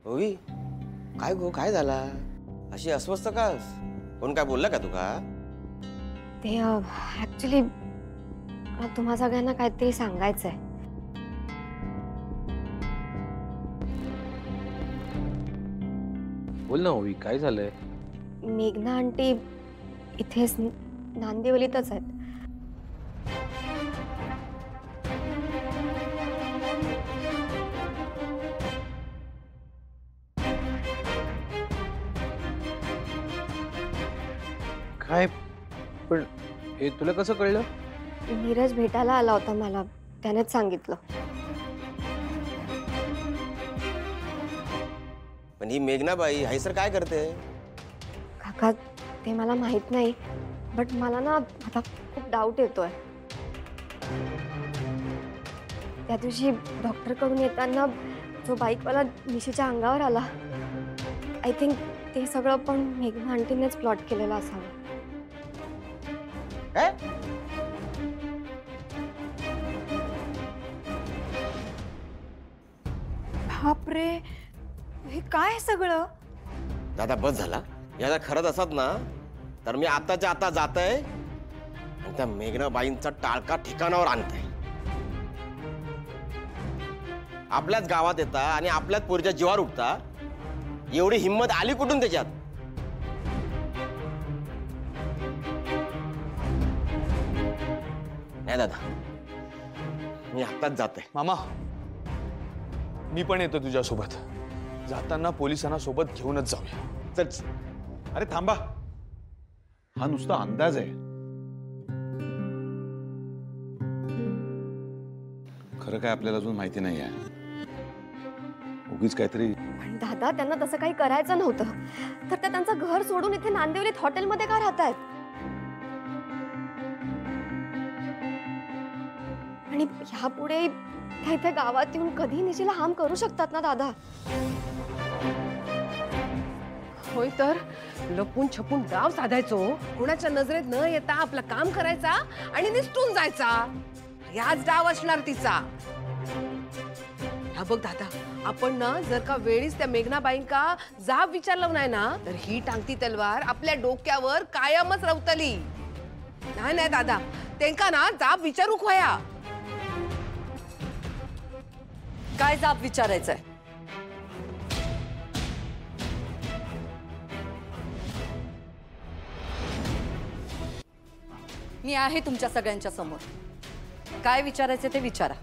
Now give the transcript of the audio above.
ओवी काय गो काय झाला अशी अस्वस्थ का कोण काय बोलला का तुका? ते ऍक्च्युली मला तुम्हा सगळ्यांना काहीतरी सांगायचंय. बोल ना ओवी काय झालंय? मेघना आंटी इथेच नांदिवलीतच आहेत. काय पण हे तुला कसं कळलं? नीरज भेटायला आला होता मला, त्यानेच सांगितलं. पण ही मेघनाबाई हैसर काय करते? काका ते मला माहित नाही, बट मला ना आता खूप डाऊट येतोय. त्या दिवशी डॉक्टर कडून येताना जो बाईकवाला निशीच्या अंगावर आला, आय थिंक ते सगळं पण मेघना आंटीनेच प्लॉट केलेलं असावं. काय? बापरे, हे काय सगळं? दादा बस झाला. याला खरंच असत ना तर मी आताच्या आता जातय आणि त्या मेघनाबाईंचा टाळका ठिकाणावर आणतंय. आपल्याच गावात येता आणि आपल्याच पोरीच्या जीवावर उठता, एवढी हिंमत आली कुठून त्याच्यात? नाही दादा, मी आताच जाते. मामा मी पण येतो तुझ्यासोबत. जाताना पोलिसांना सोबत घेऊनच जाऊया. चल. अरे थांबा, हा नुसता अंदाज आहे. खरं काय आपल्याला अजून माहिती नाही आहे. उगीच काहीतरी. पण दादा त्यांना तसं काही करायचं नव्हतं, तर ते त्यांचं घर सोडून इथे नांदिवलीत हॉटेलमध्ये का राहतायत? आणि ह्यापुढे त्या इथे गावात येऊन कधी निशीला हार्म करू शकतात ना दादा. होय तर लपून छपून डाव साधायचो, कोणाच्या नजरेत न येता आपलं काम करायचा आणि निसटून जायचा. याच डाव असणार तिचा. हा बघ दादा, आपण ना जर का वेळीच त्या मेघनाबाईंका जाब विचारलं नाही ना, तर ही टांगती तलवार आपल्या डोक्यावर कायमच रवतली. नाही नाही दादा, त्यांका ना जाब विचारूक व्हाया. काय जाब विचारायचंय? मी आहे तुमच्या सगळ्यांच्या समोर. काय विचारायचं ते विचारा.